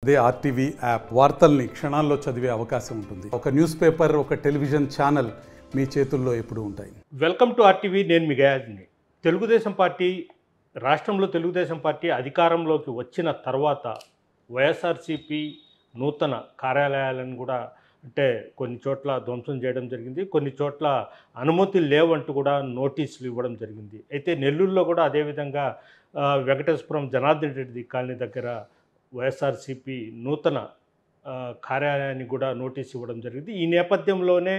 అదే RTV app వార్తల్ని క్షణాల్లో చదివే అవకాశం ఉంటుంది. ఒక న్యూస్ పేపర్, ఒక టెలివిజన్ ఛానల్ మీ చేతుల్లో ఎప్పుడూ ఉంటాయి. Welcome to RTV. నేను మీ గయాజ్ని. తెలుగుదేశం పార్టీ రాష్ట్రంలో తెలుగుదేశం పార్టీ అధికారంలోకి వచ్చిన తర్వాత వైఎస్ఆర్సీపీ నూతన కార్యాలయాలను కూడా అంటే కొన్ని చోట్ల ధ్వంసం చేయడం జరిగింది, కొన్ని చోట్ల అనుమతులు లేవంటూ కూడా నోటీసులు ఇవ్వడం జరిగింది. అయితే నెల్లూరులో కూడా అదేవిధంగా వెంకటేశ్వరం జనార్దన్ రెడ్డి కాలనీ దగ్గర వైఎస్ఆర్సీపీ నూతన కార్యాలయాన్ని కూడా నోటీస్ ఇవ్వడం జరిగింది. ఈ నేపథ్యంలోనే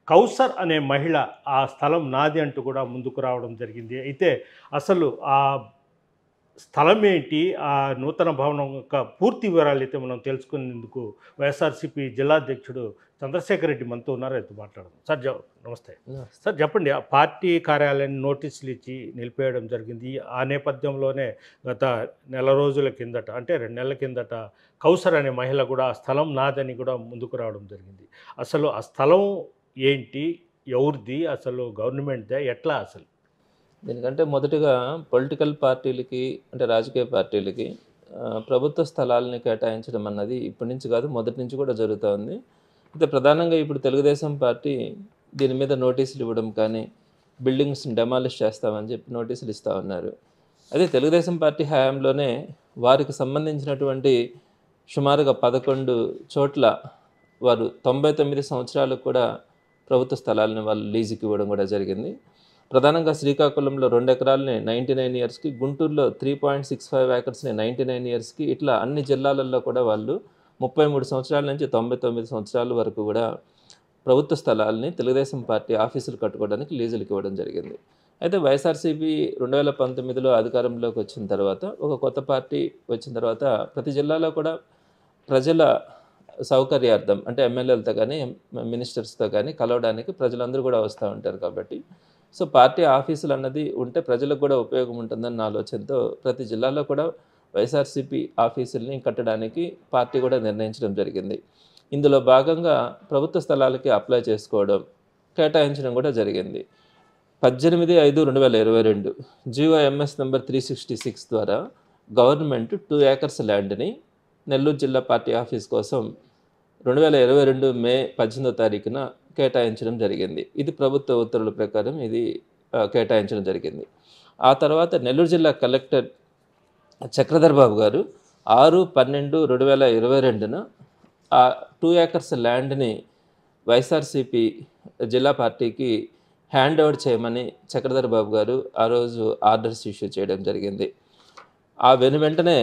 కౌసర్ అనే మహిళ ఆ స్థలం నాది అంటూ కూడా ముందుకు రావడం జరిగింది. అయితే అసలు ఆ స్థలం ఏంటి, ఆ నూతన భవనం యొక్క పూర్తి వివరాలు అయితే మనం తెలుసుకునేందుకు వైఎస్ఆర్సీపీ జిల్లా అధ్యక్షుడు చంద్రశేఖర్ రెడ్డి మనతో ఉన్నారు. అయితే మాట్లాడదాం. సార్ నమస్తే. సార్ చెప్పండి, ఆ పార్టీ కార్యాలయాన్ని నోటీసులు ఇచ్చి నిలిపేయడం జరిగింది. ఆ నేపథ్యంలోనే గత నెల రోజుల కిందట అంటే 2 నెలల కిందట కౌసర్ అనే మహిళ కూడా ఆ స్థలం నాదని కూడా ముందుకు రావడం జరిగింది. అసలు ఆ స్థలం ఏంటి, ఎవరిది, అసలు గవర్నమెంట్దే, ఎట్లా అసలు? దీనికంటే మొదటిగా పొలిటికల్ పార్టీలకి అంటే రాజకీయ పార్టీలకి ప్రభుత్వ స్థలాలని కేటాయించడం అన్నది ఇప్పటి నుంచి కాదు, మొదటి నుంచి కూడా జరుగుతూ ఉంది. అయితే ప్రధానంగా ఇప్పుడు తెలుగుదేశం పార్టీ దీని మీద నోటీసులు ఇవ్వడం కానీ, బిల్డింగ్స్ని డెమాలిష్ చేస్తామని చెప్పి నోటీసులు ఇస్తూ ఉన్నారు. అదే తెలుగుదేశం పార్టీ హయాంలోనే వారికి సంబంధించినటువంటి సుమారుగా 11 చోట్ల వారు 99 సంవత్సరాలకు కూడా ప్రభుత్వ స్థలాలని వాళ్ళు లీజుకి ఇవ్వడం కూడా జరిగింది. ప్రధానంగా శ్రీకాకుళంలో 2 ఎకరాలని 99 ఇయర్స్కి, గుంటూరులో 3.65 ఏకర్స్ని 99 ఇయర్స్కి, ఇట్లా అన్ని జిల్లాలలో కూడా వాళ్ళు 33 సంవత్సరాల నుంచి 99 సంవత్సరాల వరకు కూడా ప్రభుత్వ స్థలాలని తెలుగుదేశం పార్టీ ఆఫీసులు కట్టుకోవడానికి లీజులకు ఇవ్వడం జరిగింది. అయితే వైఎస్ఆర్సీపీ 2019లో అధికారంలోకి వచ్చిన తర్వాత, ఒక కొత్త పార్టీ వచ్చిన తర్వాత ప్రతి జిల్లాలో కూడా ప్రజల సౌకర్యార్థం అంటే ఎమ్మెల్యేలతో కానీ మినిస్టర్స్తో కానీ కలవడానికి ప్రజలందరూ కూడా వస్తూ ఉంటారు. కాబట్టి సో పార్టీ ఆఫీసులు అన్నది ఉంటే ప్రజలకు కూడా ఉపయోగం ఉంటుందన్న ఆలోచనతో ప్రతి జిల్లాలో కూడా వైఎస్ఆర్సీపీ ఆఫీసుల్ని కట్టడానికి పార్టీ కూడా నిర్ణయించడం జరిగింది. ఇందులో భాగంగా ప్రభుత్వ స్థలాలకి అప్లై చేసుకోవడం, కేటాయించడం కూడా జరిగింది. 18/5/2022 GOMS నెంబర్ 366 ద్వారా గవర్నమెంట్ 2 ఏకర్స్ ల్యాండ్ని నెల్లూరు జిల్లా పార్టీ ఆఫీస్ కోసం 2022 మే 18వ తారీఖున కేటాయించడం జరిగింది. ఇది ప్రభుత్వ ఉత్తర్వుల ప్రకారం ఇది కేటాయించడం జరిగింది. ఆ తర్వాత నెల్లూరు జిల్లా కలెక్టర్ చక్రధర్ బాబు గారు 6/12/2022న ఆ 2 ఏకర్స్ ల్యాండ్ని వైఎస్ఆర్సీపీ జిల్లా పార్టీకి హ్యాండ్ ఓవర్ చేయమని చక్రధర్ బాబు గారు ఆ రోజు ఆర్డర్స్ ఇష్యూ చేయడం జరిగింది. ఆ వెంటనే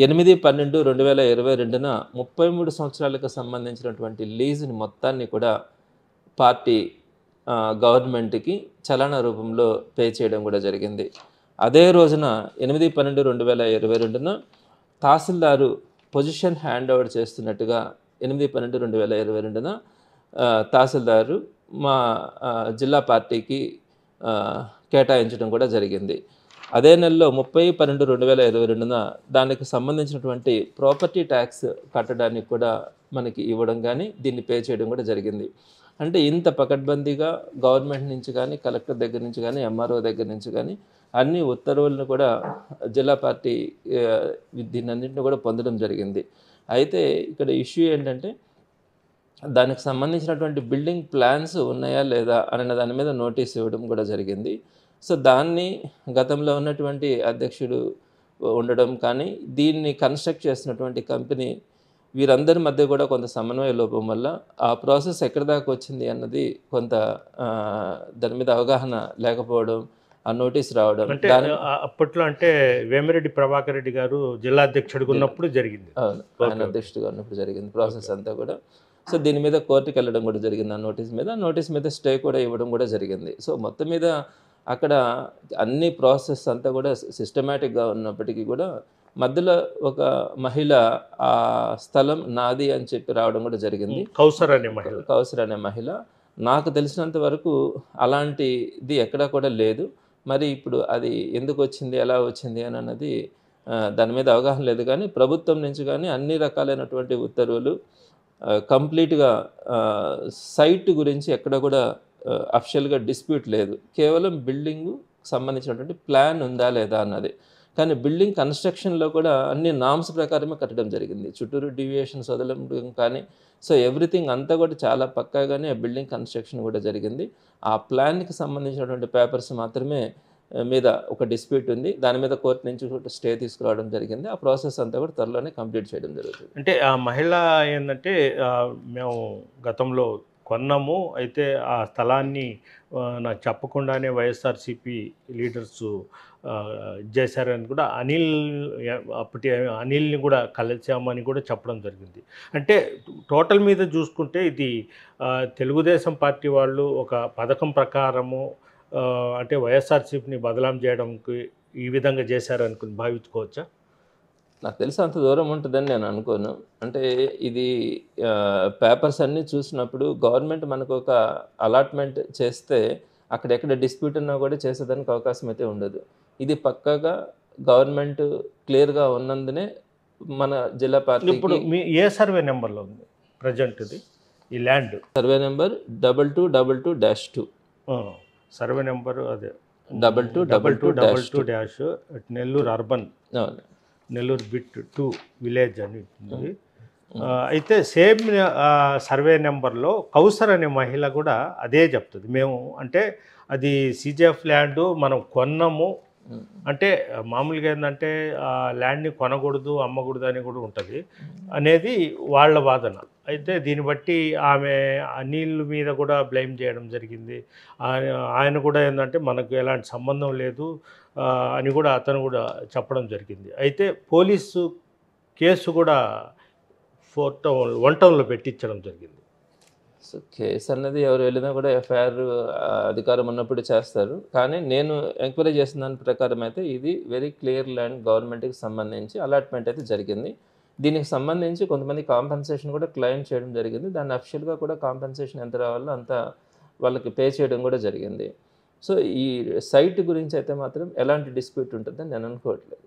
8/12/2022న 33 సంవత్సరాలకు సంబంధించినటువంటి లీజుని మొత్తాన్ని కూడా పార్టీ గవర్నమెంట్కి చలానా రూపంలో పే చేయడం కూడా జరిగింది. అదే రోజున 8/12/2022న తహసీల్దారు పొజిషన్ హ్యాండ్ ఓవర్ చేస్తున్నట్టుగా 8/12/2022న తహసీల్దారు మా జిల్లా పార్టీకి కేటాయించడం కూడా జరిగింది. అదే నెలలో 30/12/2022న దానికి సంబంధించినటువంటి ప్రాపర్టీ ట్యాక్స్ కట్టడానికి కూడా మనకి ఇవ్వడం కానీ, దీన్ని పే చేయడం కూడా జరిగింది. అంటే ఇంత పకడ్బందీగా గవర్నమెంట్ నుంచి కానీ, కలెక్టర్ దగ్గర నుంచి కానీ, ఎంఆర్ఓ దగ్గర నుంచి కానీ అన్ని ఉత్తర్వులను కూడా జిల్లా పార్టీ దీన్నన్నింటిని కూడా పొందడం జరిగింది. అయితే ఇక్కడ ఇష్యూ ఏంటంటే దానికి సంబంధించినటువంటి బిల్డింగ్ ప్లాన్స్ ఉన్నాయా లేదా అనే దాని మీద నోటీస్ ఇవ్వడం కూడా జరిగింది. సో దాన్ని గతంలో ఉన్నటువంటి అధ్యక్షుడు ఉండడం కానీ, దీన్ని కన్స్ట్రక్ట్ చేసినటువంటి కంపెనీ వీరందరి మధ్య కూడా కొంత సమన్వయ లోపం వల్ల ఆ ప్రాసెస్ ఎక్కడి దాకా వచ్చింది అన్నది కొంత దాని మీద అవగాహన లేకపోవడం, ఆ నోటీస్ రావడం. అప్పట్లో అంటే వేమిరెడ్డి ప్రభాకర్ రెడ్డి గారు జిల్లా అధ్యక్షుడిగా ఉన్నప్పుడు జరిగింది. అవును, ఆయన అధ్యక్షుడిగా ఉన్నప్పుడు జరిగింది ప్రాసెస్ అంతా కూడా. సో దీని మీద కోర్టుకి వెళ్ళడం కూడా జరిగింది. ఆ నోటీస్ మీద స్టే కూడా ఇవ్వడం కూడా జరిగింది. సో మొత్తం మీద అక్కడ అన్ని ప్రాసెస్ అంతా కూడా సిస్టమేటిక్గా ఉన్నప్పటికీ కూడా మధ్యలో ఒక మహిళ ఆ స్థలం నాది అని చెప్పి రావడం కూడా జరిగింది. కౌసర్ అనే మహిళ నాకు తెలిసినంత వరకు అలాంటిది ఎక్కడా కూడా లేదు. మరి ఇప్పుడు అది ఎందుకు వచ్చింది, ఎలా వచ్చింది అని అన్నది దాని మీద అవగాహన లేదు. కానీ ప్రభుత్వం నుంచి కానీ అన్ని రకాలైనటువంటి ఉత్తర్వులు కంప్లీట్గా సైట్ గురించి ఎక్కడ కూడా అఫిషియల్గా డిస్ప్యూట్ లేదు. కేవలం బిల్డింగు సంబంధించినటువంటి ప్లాన్ ఉందా లేదా అన్నది. కానీ బిల్డింగ్ కన్స్ట్రక్షన్లో కూడా అన్ని నామ్స్ ప్రకారమే కట్టడం జరిగింది, చుట్టూరు డీవియేషన్స్ వదలడం కానీ. సో ఎవ్రీథింగ్ అంతా కూడా చాలా పక్కాగానే ఆ బిల్డింగ్ కన్స్ట్రక్షన్ కూడా జరిగింది. ఆ ప్లాన్కి సంబంధించినటువంటి పేపర్స్ మాత్రమే మీద ఒక డిస్ప్యూట్ ఉంది, దాని మీద కోర్టు నుంచి స్టే తీసుకురావడం జరిగింది. ఆ ప్రాసెస్ అంతా కూడా త్వరలోనే కంప్లీట్ చేయడం జరుగుతుంది. అంటే ఆ మహిళ ఏంటంటే మేము గతంలో కొన్నాము, అయితే ఆ స్థలాన్ని నాకు చెప్పకుండానే వైఎస్ఆర్సీపీ లీడర్స్ చేశారని కూడా అప్పటి అనిల్ని కూడా కలిసామని కూడా చెప్పడం జరిగింది. అంటే టోటల్ మీద చూసుకుంటే ఇది తెలుగుదేశం పార్టీ వాళ్ళు ఒక పథకం ప్రకారము అంటే వైఎస్ఆర్సీపీని బదలాం చేయడానికి ఈ విధంగా చేశారనుకుని భావించుకోవచ్చా? నాకు తెలిసి అంత దూరం ఉంటుందని నేను అనుకోను. అంటే ఇది పేపర్స్ అన్నీ చూసినప్పుడు గవర్నమెంట్ మనకు ఒక అలాట్మెంట్ చేస్తే అక్కడెక్కడ డిస్ప్యూట్ ఉన్నా కూడా చేసేదానికి అవకాశం అయితే ఉండదు. ఇది పక్కాగా గవర్నమెంట్ క్లియర్గా ఉన్నందునే మన జిల్లా పార్టీ. ఇప్పుడు మీ ఏ సర్వే నెంబర్లో ఉంది ప్రజెంట్ ఇది ఈ land? Survey number 2222-2. Survey number అదే 2222-2 Nellore urban, Nellore bit 2 village అని ఉంటుంది. అయితే సేమ్ సర్వే నెంబర్లో కౌసర్ అనే మహిళ కూడా అదే చెప్తుంది. మేము అంటే అది సిజిఎఫ్ ల్యాండ్ మనం కొన్నాము అంటే మామూలుగా ఏంటంటే ల్యాండ్ని కొనకూడదు అమ్మకూడదు అని కూడా ఉంటుంది అనేది వాళ్ళ వాదన. అయితే దీన్ని బట్టి ఆమె అనిల్ మీద కూడా బ్లేమ్ చేయడం జరిగింది. ఆయన కూడా ఏంటంటే మనకు ఎలాంటి సంబంధం లేదు అని కూడా అతను కూడా చెప్పడం జరిగింది. అయితే పోలీసు కేసు కూడా 1 టౌన్లో పెట్టించడం జరిగింది. సో కేసు అన్నది ఎవరు వెళ్ళినా కూడా ఎఫ్ఐఆర్ అధికారం ఉన్నప్పుడు చేస్తారు. కానీ నేను ఎంక్వైరీ చేసిన దాని ప్రకారం అయితే ఇది వెరీ క్లియర్ ల్యాండ్, గవర్నమెంట్కి సంబంధించి అలాట్మెంట్ అయితే జరిగింది. దీనికి సంబంధించి కొంతమంది కాంపెన్సేషన్ కూడా క్లెయిమ్ చేయడం జరిగింది. దాన్ని అఫిషియల్గా కూడా కాంపెన్సేషన్ ఎంత రావాలో అంత వాళ్ళకి పే చేయడం కూడా జరిగింది. సో ఈ సైట్ గురించి అయితే మాత్రం ఎలాంటి డిస్ప్యూట్ ఉంటుందని నేను అనుకోవట్లేదు.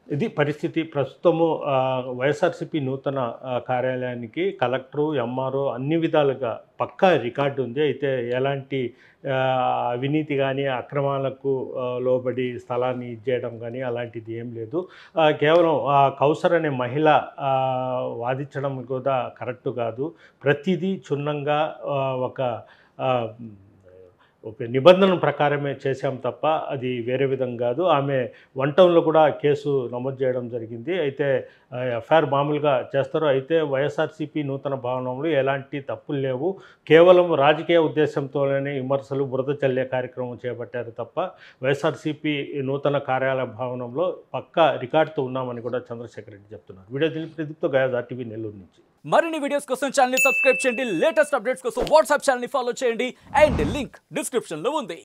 ఇది పరిస్థితి. ప్రస్తుతము వైఎస్ఆర్సీపీ నూతన కార్యాలయానికి కలెక్టరు, ఎంఆర్ఓ అన్ని విధాలుగా పక్కా రికార్డు ఉంది. అయితే ఎలాంటి అవినీతి కానీ అక్రమాలకు లోబడి స్థలాన్ని ఇచ్చేయడం కానీ అలాంటిది ఏం లేదు. కేవలం కౌసర్ అనే మహిళ వాదించడం కూడా కరెక్ట్ కాదు. ప్రతిదీ క్షుణ్ణంగా ఒక నిబంధన ప్రకారమే చేశాం తప్ప అది వేరే విధంగా కాదు. ఆమె 1 టౌన్లో కూడా కేసు నమోదు చేయడం జరిగింది. అయితే ఎఫ్ఐఆర్ మామూలుగా చేస్తారు. అయితే వైఎస్ఆర్సీపీ నూతన భవనంలో ఎలాంటి తప్పులు లేవు, కేవలం రాజకీయ ఉద్దేశంతోనే విమర్శలు, బురద చల్లే కార్యక్రమం చేపట్టారు తప్ప వైఎస్ఆర్సీపీ నూతన కార్యాలయ భవనంలో పక్కా రికార్డుతో ఉన్నామని కూడా చంద్రశేఖర్ రెడ్డి చెప్తున్నారు. వీడియో ప్రదీప్తో గయాజ్ RTV నెల్లూరు నుంచి. మరిన్ని వీడియోస్ కోసం ఛానల్ ని సబ్స్క్రైబ్ చేయండి, లేటెస్ట్ అప్డేట్స్ కోసం వాట్సాప్ ఛానల్ ని ఫాలో చేయండి అండ్ లింక్ డిస్క్రిప్షన్ లో ఉంది.